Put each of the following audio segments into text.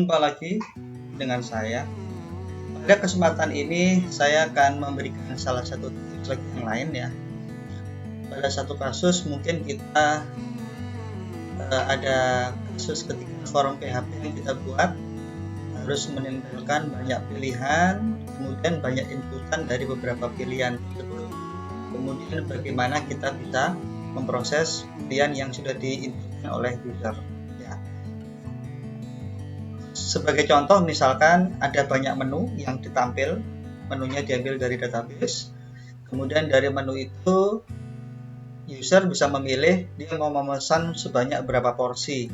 Jumpa lagi dengan saya. Pada kesempatan ini saya akan memberikan salah satu tips lagi yang lain ya. Pada satu kasus mungkin kita ada kasus ketika form PHP yang kita buat harus menimbulkan banyak pilihan, kemudian banyak inputan dari beberapa pilihan tersebut. Kemudian bagaimana kita bisa memproses pilihan yang sudah diinputkan oleh user. Sebagai contoh, misalkan ada banyak menu yang ditampil, menunya diambil dari database, kemudian dari menu itu user bisa memilih dia mau memesan sebanyak berapa porsi.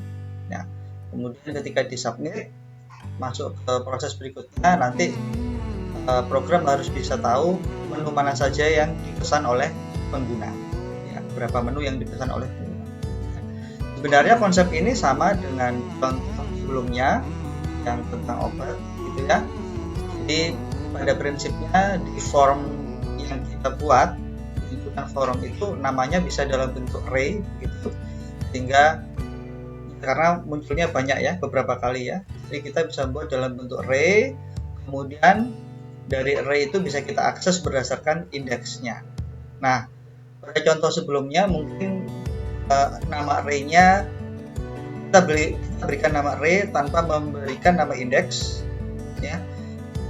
Nah, kemudian ketika disubmit, masuk ke proses berikutnya, nanti program harus bisa tahu menu mana saja yang dipesan oleh pengguna, ya, berapa menu yang dipesan oleh pengguna. Sebenarnya konsep ini sama dengan contoh sebelumnya yang tentang obat gitu ya. Jadi pada prinsipnya di form yang kita buat, inputan form itu namanya bisa dalam bentuk array gitu, sehingga karena munculnya banyak ya, beberapa kali ya, jadi kita bisa buat dalam bentuk array, kemudian dari array itu bisa kita akses berdasarkan indeksnya. Nah, pada contoh sebelumnya mungkin nama array-nya kita berikan nama array tanpa memberikan nama indeks ya,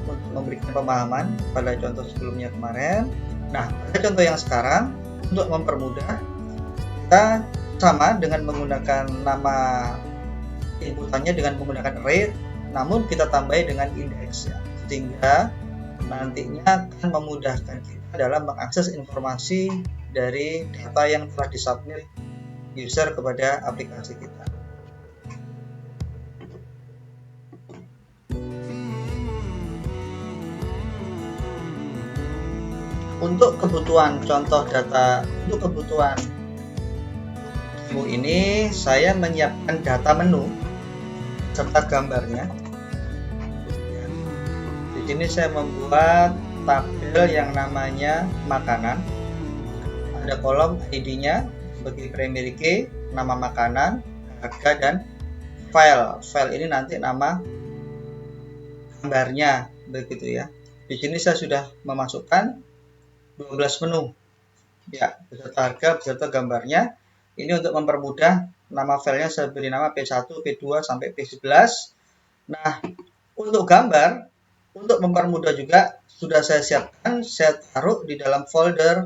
untuk memberikan pemahaman pada contoh sebelumnya kemarin. Nah, pada contoh yang sekarang untuk mempermudah, kita sama dengan menggunakan nama inputannya dengan menggunakan array, namun kita tambahi dengan indeks ya, sehingga nantinya akan memudahkan kita dalam mengakses informasi dari data yang telah disubmit user kepada aplikasi kita. Untuk kebutuhan contoh data, untuk kebutuhan demo ini saya menyiapkan data menu serta gambarnya. Di sini saya membuat tabel yang namanya makanan. Ada kolom ID-nya sebagai primary key, nama makanan, harga, dan file. File ini nanti nama gambarnya, begitu ya. Di sini saya sudah memasukkan 12 menu ya, beserta harga, beserta gambarnya. Ini untuk mempermudah, nama filenya saya beri nama P1, P2 sampai P11. Nah, untuk gambar, untuk mempermudah juga sudah saya siapkan, saya taruh di dalam folder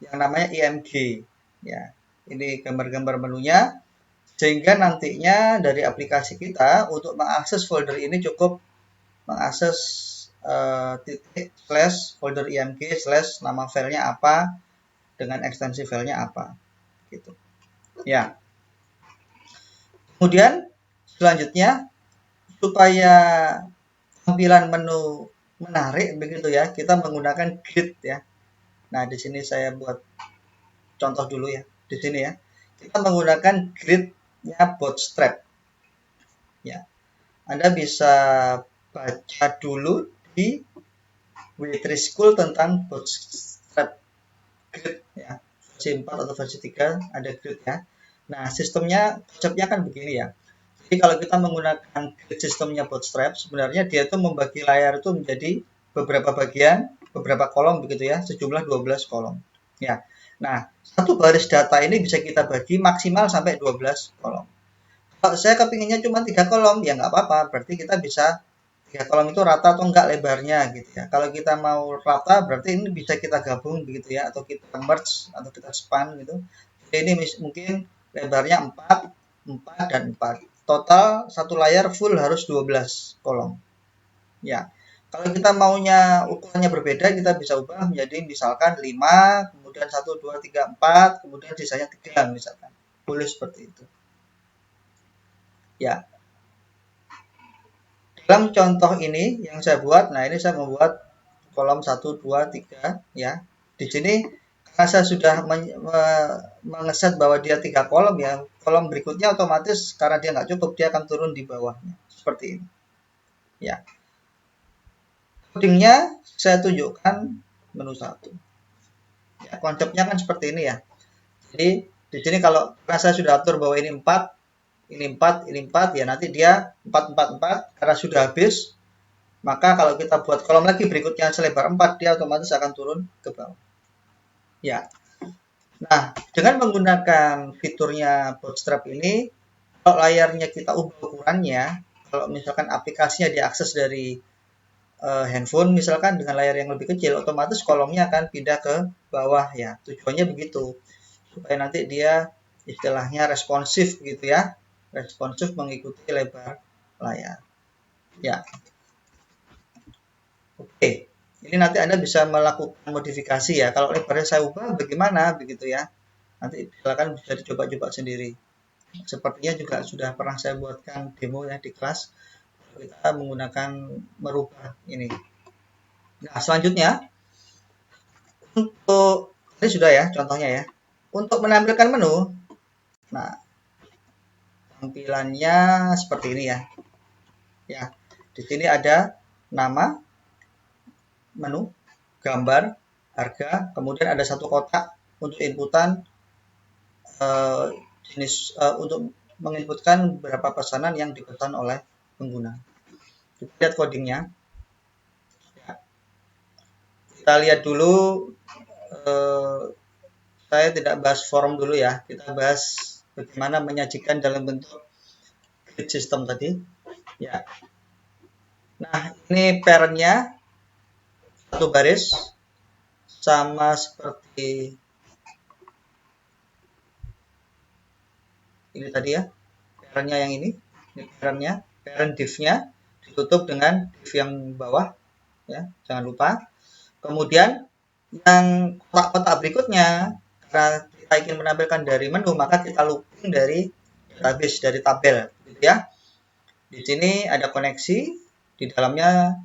yang namanya IMG ya. Ini gambar-gambar menunya, sehingga nantinya dari aplikasi kita untuk mengakses folder ini cukup mengakses titik slash folder img slash nama filenya apa dengan ekstensi filenya apa gitu ya. Kemudian selanjutnya, supaya tampilan menu menarik begitu ya, kita menggunakan grid ya. Nah, di sini saya buat contoh dulu ya. Di sini ya, kita menggunakan gridnya Bootstrap ya. Anda bisa baca dulu di W3 School tentang Bootstrap grid ya, versi 4 atau versi 3 ada grid ya. Nah, konsepnya kan begini ya. Jadi kalau kita menggunakan grid sistemnya Bootstrap, sebenarnya dia itu membagi layar itu menjadi beberapa bagian, beberapa kolom begitu ya, sejumlah 12 kolom. Ya. Nah, satu baris data ini bisa kita bagi maksimal sampai 12 kolom. Kalau saya kepinginnya cuma 3 kolom, ya nggak apa-apa, berarti kita bisa 3 kolom itu rata atau enggak lebarnya gitu ya. Kalau kita mau rata berarti ini bisa kita gabung begitu ya, atau kita merge atau kita span gitu. Jadi ini mungkin lebarnya 4, 4 dan 4. Total satu layar full harus 12 kolom. Ya. Kalau kita maunya ukurannya berbeda, kita bisa ubah menjadi misalkan 5, kemudian 1 2 3 4, kemudian sisanya 3 misalkan. Boleh seperti itu. Ya. Dalam contoh ini yang saya buat, nah ini saya membuat kolom 1, 2, 3 ya. Di sini karena saya sudah mengeset bahwa dia 3 kolom ya, kolom berikutnya otomatis karena dia nggak cukup, dia akan turun di bawahnya. Seperti ini. Ya. Codingnya saya tunjukkan menu 1. Ya, konsepnya kan seperti ini ya. Jadi di sini karena saya sudah atur bahwa ini 4, ini 4, ini 4, ya nanti dia 4, 4, 4, karena sudah habis, maka kalau kita buat kolom lagi berikutnya selebar 4, dia otomatis akan turun ke bawah. Ya. Nah, dengan menggunakan fiturnya Bootstrap ini, kalau layarnya kita ubah ukurannya, kalau misalkan aplikasinya diakses dari handphone misalkan dengan layar yang lebih kecil, otomatis kolomnya akan pindah ke bawah ya. Tujuannya begitu, supaya nanti dia istilahnya responsif gitu ya, responsif mengikuti lebar layar. Ya, oke. Ini nanti Anda bisa melakukan modifikasi ya. Kalau lebarnya saya ubah, bagaimana begitu ya? Nanti silakan bisa dicoba-coba sendiri. Sepertinya juga sudah pernah saya buatkan demo ya di kelas. Kita menggunakan merubah ini. Nah, selanjutnya untuk ini sudah ya contohnya ya. Untuk menampilkan menu, nah tampilannya seperti ini ya. Ya, di sini ada nama, menu, gambar, harga, kemudian ada satu kotak untuk inputan jenis untuk menginputkan berapa pesanan yang dipesan oleh pengguna. Kita lihat codingnya. Ya. Kita lihat dulu. Saya tidak bahas form dulu ya. Kita bahas bagaimana menyajikan dalam bentuk grid system tadi. Ya. Nah, ini parent-nya satu baris sama seperti ini tadi ya. Parent-nya yang ini parent-nya, parent div-nya ditutup dengan div yang bawah ya, jangan lupa. Kemudian yang kotak-kotak berikutnya, karena kita ingin menampilkan dari menu, maka kita looping dari database, dari tabel gitu ya. Di sini ada koneksi, di dalamnya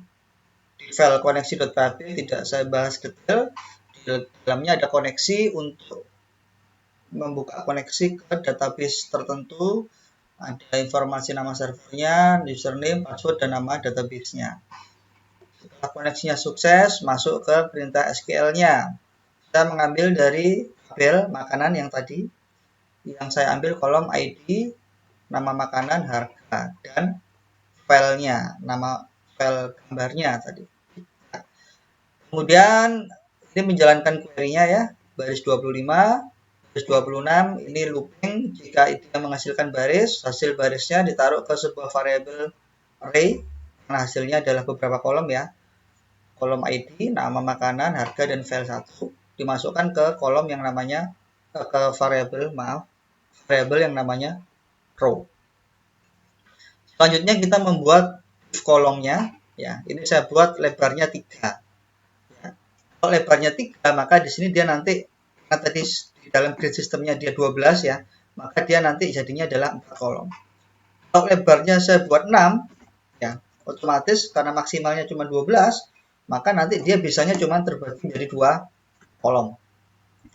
di file koneksi.php tidak saya bahas detail. Di dalamnya ada koneksi untuk membuka koneksi ke database tertentu, ada informasi nama servernya, username, password, dan nama database-nya. Setelah koneksinya sukses, masuk ke perintah SQL-nya. Kita mengambil dari tabel makanan yang tadi, yang saya ambil kolom ID, nama makanan, harga, dan filenya, nama file gambarnya tadi. Kemudian ini menjalankan query-nya ya, baris 25, baris 26, ini looping, jika itu yang menghasilkan baris, hasil barisnya ditaruh ke sebuah variabel array, karena hasilnya adalah beberapa kolom ya, kolom ID, nama makanan, harga, dan file 1, dimasukkan ke kolom yang namanya, ke variabel yang namanya row. Selanjutnya kita membuat kolomnya, ya, ini saya buat lebarnya 3. Kalau lebarnya 3, maka di sini dia nanti, karena tadi di dalam grid sistemnya dia 12 ya, maka dia nanti jadinya adalah 4 kolom. Kalau lebarnya saya buat 6, ya, otomatis karena maksimalnya cuma 12, maka nanti dia bisanya cuma terbagi dari 2 kolom.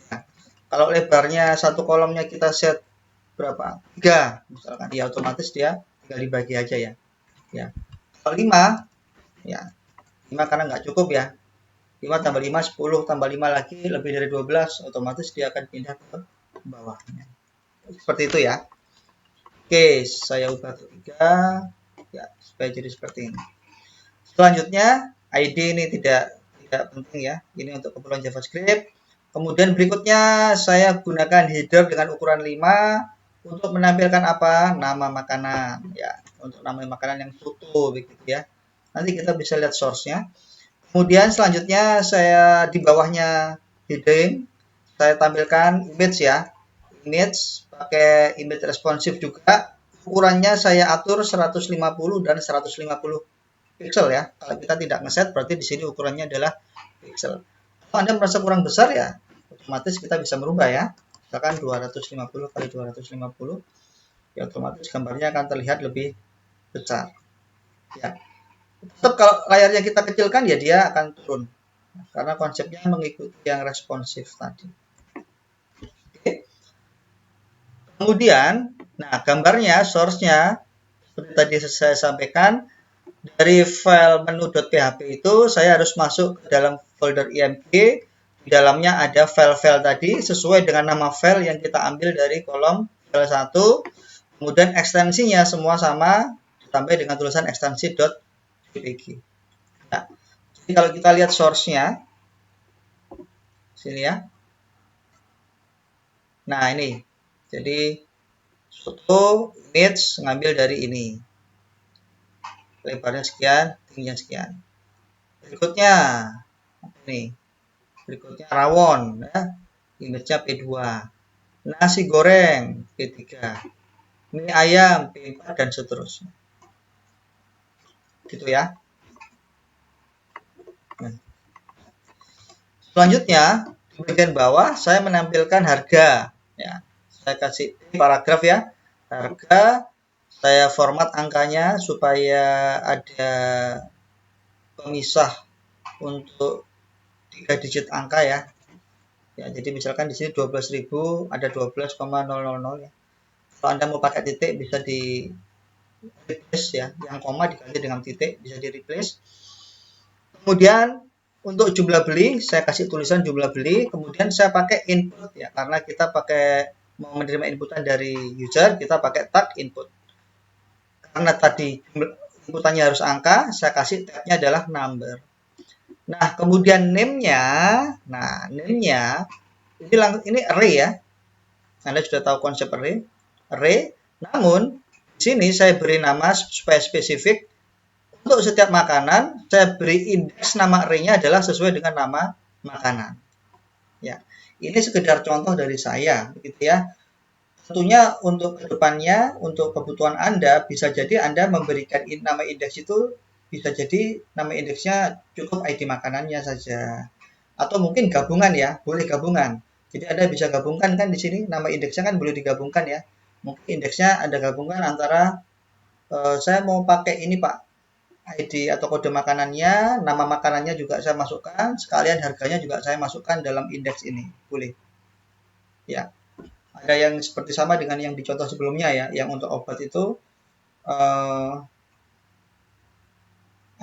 Nah, kalau lebarnya satu kolomnya kita set berapa? 3, misalkan, ya otomatis dia tinggal dibagi aja ya. Ya. Kalau 5, ya, 5 karena nggak cukup ya. 5 tambah 5, 10, tambah 5 lagi, lebih dari 12, otomatis dia akan pindah ke bawahnya. Seperti itu ya. Oke, saya ubah ke 3, ya, supaya jadi seperti ini. Selanjutnya, ID ini tidak penting ya, ini untuk keperluan JavaScript. Kemudian berikutnya, saya gunakan header dengan ukuran 5, untuk menampilkan apa? Nama makanan, ya, untuk nama makanan yang utuh, begitu ya. Nanti kita bisa lihat source-nya. Kemudian selanjutnya saya di bawahnya heading, saya tampilkan image ya. Image pakai image responsif juga. Ukurannya saya atur 150 dan 150 pixel ya. Kalau kita tidak ngeset berarti di sini ukurannya adalah pixel. Kalau Anda merasa kurang besar ya, otomatis kita bisa merubah ya. Misalkan 250 kali 250, ya otomatis gambarnya akan terlihat lebih besar. Ya. Tetap kalau layarnya kita kecilkan ya dia akan turun, karena konsepnya mengikuti yang responsif tadi. Oke. Kemudian, nah gambarnya, source-nya seperti tadi saya sampaikan, dari file menu.php itu saya harus masuk ke dalam folder img. Di dalamnya ada file-file tadi sesuai dengan nama file yang kita ambil dari kolom file 1. Kemudian ekstensinya semua sama, ditambah dengan tulisan ekstensi.jpg. Nah, jadi kalau kita lihat source-nya, sini ya. Nah, ini. Jadi, foto image ngambil dari ini. Lebarnya sekian, tingginya sekian. Berikutnya, ini. Berikutnya rawon, ya. Image-nya P2. Nasi goreng P3. Mie ayam P4 dan seterusnya. Gitu ya. Nah, selanjutnya, di bagian bawah saya menampilkan harga. Ya, saya kasih paragraf ya. Harga, saya format angkanya supaya ada pemisah untuk 3 digit angka ya. Ya, jadi misalkan di sini 12.000 ada 12,000 ya. Kalau Anda mau pakai titik bisa di replace ya, yang koma diganti dengan titik bisa di replace. Kemudian untuk jumlah beli saya kasih tulisan jumlah beli, kemudian saya pakai input ya, karena kita pakai mau menerima inputan dari user, kita pakai tag input. Karena tadi inputannya harus angka, saya kasih tagnya adalah number. Nah, kemudian name-nya, ini array ya. Anda sudah tahu konsep array. Namun di sini saya beri nama supaya spesifik. Untuk setiap makanan, saya beri indeks nama array-nya adalah sesuai dengan nama makanan. Ya, ini sekedar contoh dari saya, gitu ya. Tentunya untuk kedepannya, untuk kebutuhan Anda, bisa jadi Anda memberikan nama indeks itu, bisa jadi nama indeksnya cukup ID makanannya saja. Atau mungkin gabungan ya, boleh gabungan. Jadi Anda bisa gabungkan kan di sini, nama indeksnya kan boleh digabungkan ya. Mungkin indeksnya Anda gabungkan antara, saya mau pakai ini Pak, ID atau kode makanannya, nama makanannya juga saya masukkan, sekalian harganya juga saya masukkan dalam indeks ini, boleh. Ya. Ada yang seperti sama dengan yang di contoh sebelumnya ya, yang untuk obat itu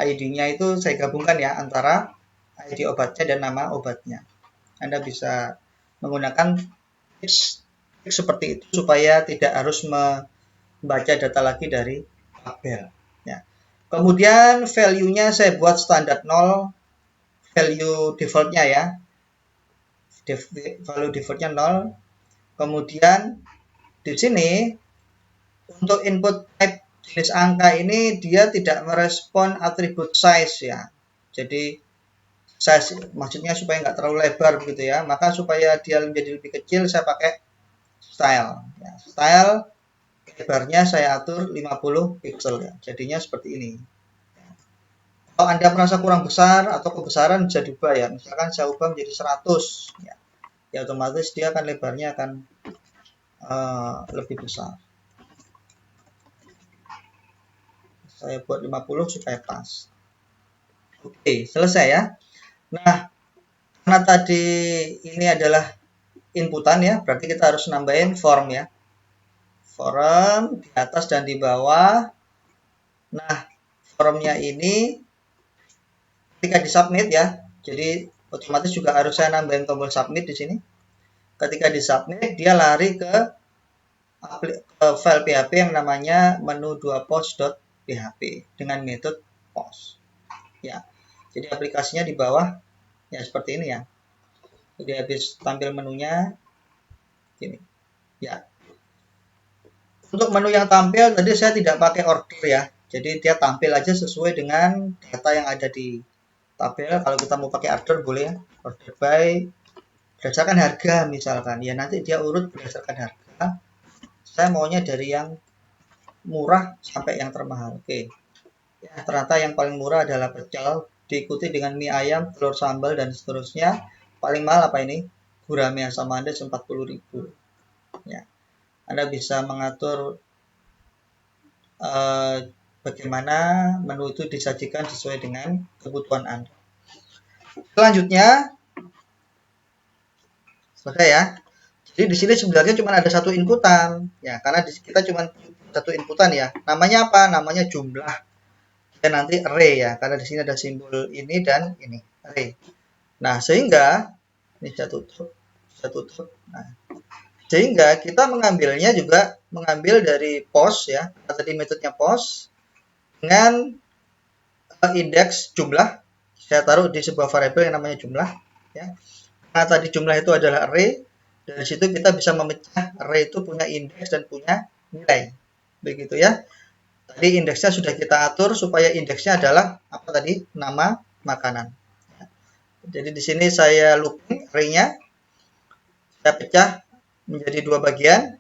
ID-nya itu saya gabungkan ya antara ID obatnya dan nama obatnya. Anda bisa menggunakan teks seperti itu supaya tidak harus membaca data lagi dari tabel. Ya. Kemudian value-nya saya buat standar 0, value default-nya ya. Value default-nya 0. Kemudian di sini untuk input type jenis angka ini dia tidak merespon atribut size ya. Jadi size maksudnya supaya nggak terlalu lebar begitu ya. Maka supaya dia menjadi lebih kecil saya pakai style. Ya, style lebarnya saya atur 50 pixel ya. Jadinya seperti ini. Kalau Anda merasa kurang besar atau kebesaran bisa diubah ya. Misalkan saya ubah menjadi 100 ya. Ya otomatis dia akan lebarnya akan lebih besar. Saya buat 50 supaya pas. Oke, selesai ya. Nah, karena tadi ini adalah inputan ya, berarti kita harus nambahin form ya. Form di atas dan di bawah. Nah, formnya ini ketika disubmit ya, jadi otomatis juga harus saya nambahin tombol submit di sini. Ketika disubmit, dia lari ke file PHP yang namanya menu2post.php dengan metode post. Ya, jadi aplikasinya di bawah ya seperti ini ya. Jadi habis tampil menunya ini. Ya. Untuk menu yang tampil tadi saya tidak pakai order ya. Jadi dia tampil aja sesuai dengan data yang ada di tabel. Kalau kita mau pakai order boleh ya. Order by berdasarkan harga misalkan. Ya nanti dia urut berdasarkan harga. Saya maunya dari yang murah sampai yang termahal. Oke. Ya, ternyata yang paling murah adalah pecel, diikuti dengan mie ayam, telur sambal dan seterusnya. Paling mahal apa ini? Gurame asam manis 40.000. Ya. Anda bisa mengatur bagaimana menu itu disajikan sesuai dengan kebutuhan Anda. Selanjutnya, selesai ya. Jadi di sini sebenarnya cuma ada satu inputan, ya karena kita cuma satu inputan ya. Namanya apa? Namanya jumlah. Dan nanti array ya, karena di sini ada simbol ini dan ini array. Nah sehingga ini saya tutup. Nah, Sehingga kita mengambilnya juga mengambil dari post ya, tadi metodenya post dengan indeks jumlah. Saya taruh di sebuah variabel yang namanya jumlah ya. Karena tadi jumlah itu adalah array, dari situ kita bisa memecah array itu punya indeks dan punya nilai. Begitu ya. Tadi indeksnya sudah kita atur supaya indeksnya adalah apa tadi? Nama makanan. Jadi di sini saya looping array-nya, saya pecah menjadi dua bagian,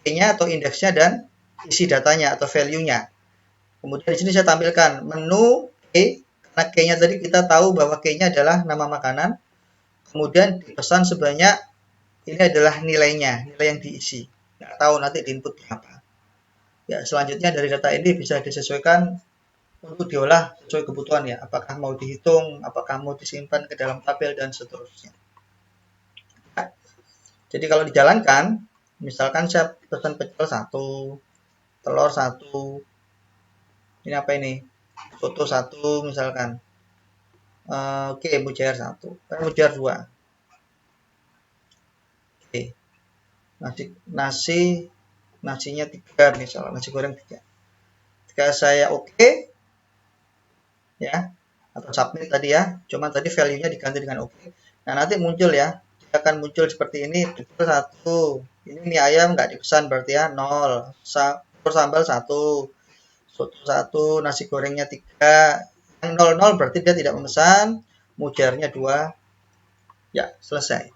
key-nya atau indeksnya dan isi datanya atau value-nya. Kemudian di sini saya tampilkan menu key, karena key-nya tadi kita tahu bahwa key-nya adalah nama makanan. Kemudian dipesan sebanyak ini adalah nilainya, nilai yang diisi. Nggak tahu nanti di input berapa. Ya, selanjutnya dari data ini bisa disesuaikan untuk diolah sesuai kebutuhan ya. Apakah mau dihitung, apakah mau disimpan ke dalam tabel dan seterusnya. Jadi kalau dijalankan, misalkan saya pesan pecel 1, telur 1, ini apa ini? Soto 1 misalkan. Oke, mujair 1, mujair 2. Oke. Nasinya 3 misalnya, nasi goreng 3. Jika saya oke ya, atau submit tadi ya, cuman tadi value-nya diganti dengan oke. Nah, nanti muncul ya, dia akan muncul seperti ini, pecel 1. Ini mie ayam nggak dipesan berarti ya 0. Sambal 1, soto 1, nasi gorengnya 3. Yang 00 berarti dia tidak memesan, mujarnya 2. Ya, selesai.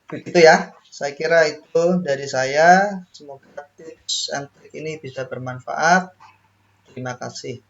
Begitu ya. Saya kira itu dari saya. Semoga tips and trik ini bisa bermanfaat. Terima kasih.